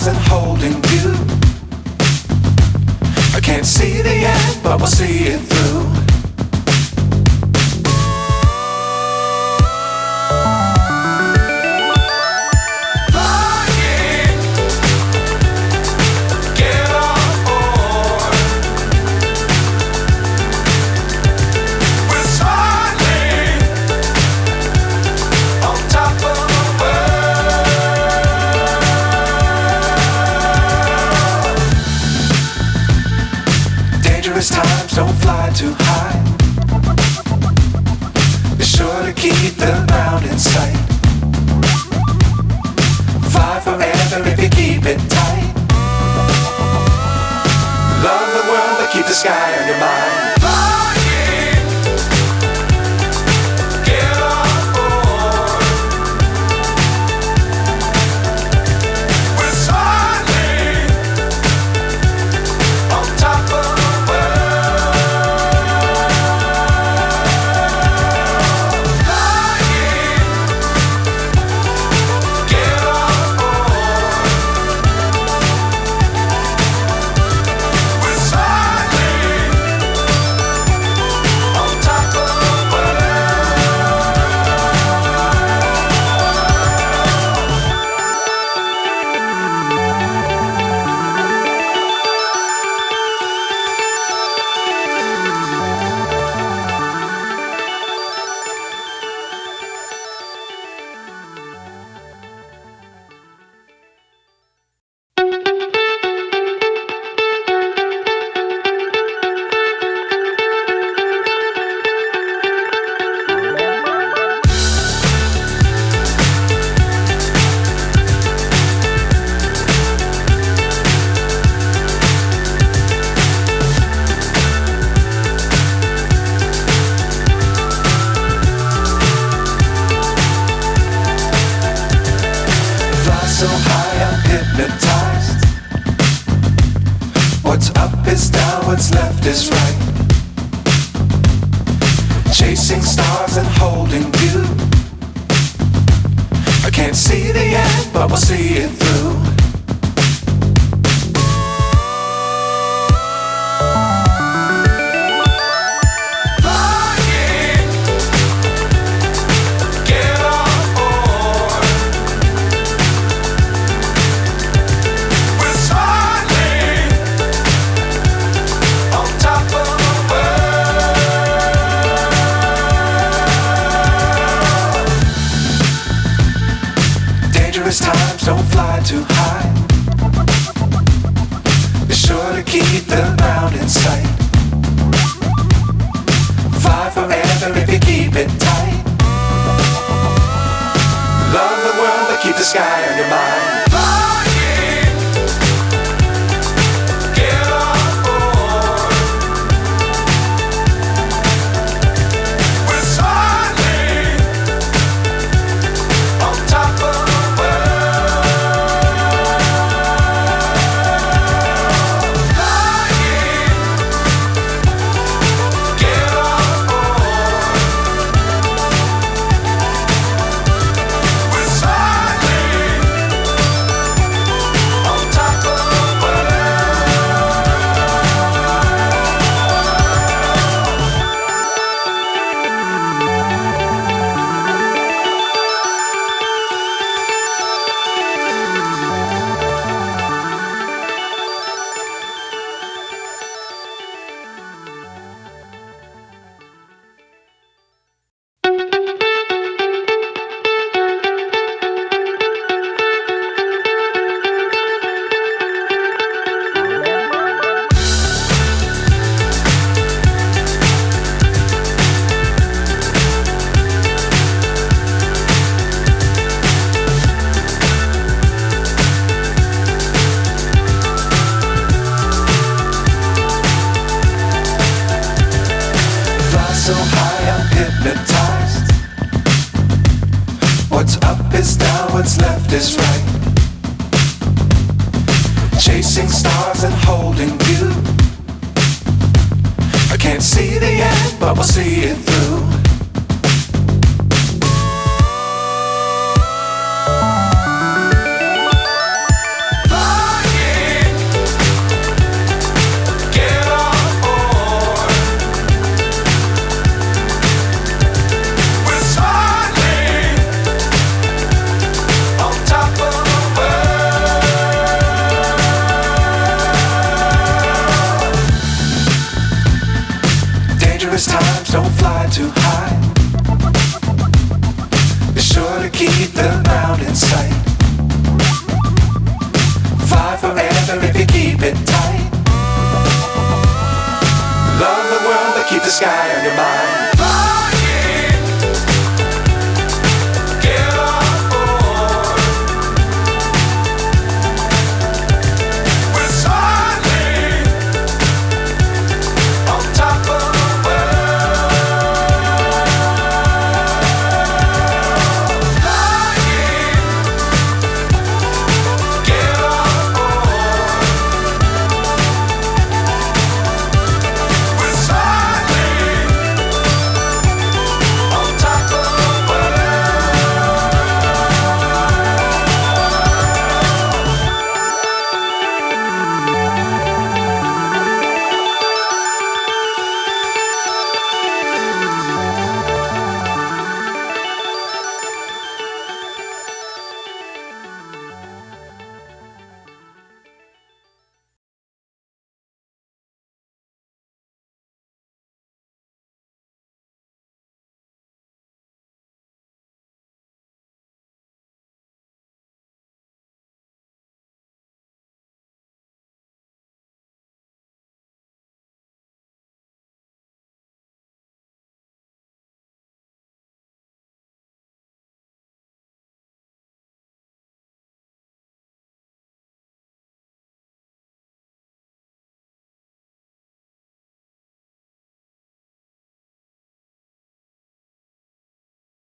stars and holding you. I can't see the end, but we'll see it through. Times don't fly too high. Be sure to keep the ground in sight. Fly forever if you keep it tight. Love the world but keep the sky on your mind. So high I'm hypnotized. What's up is down, what's left is right. Chasing stars and holding you. I can't see the end, but we'll see it through. Times don't fly too high. Be sure to keep the ground in sight. Fly forever if you keep it tight. Love the world but keep the sky on your mind. So high I'm hypnotized. What's up is down, what's left is right. Chasing stars and holding you. I can't see the end, but we'll see it through. Fly fly too high. Be sure to keep the ground in sight. Fly forever if you keep it tight. Love the world but keep the sky on your mind.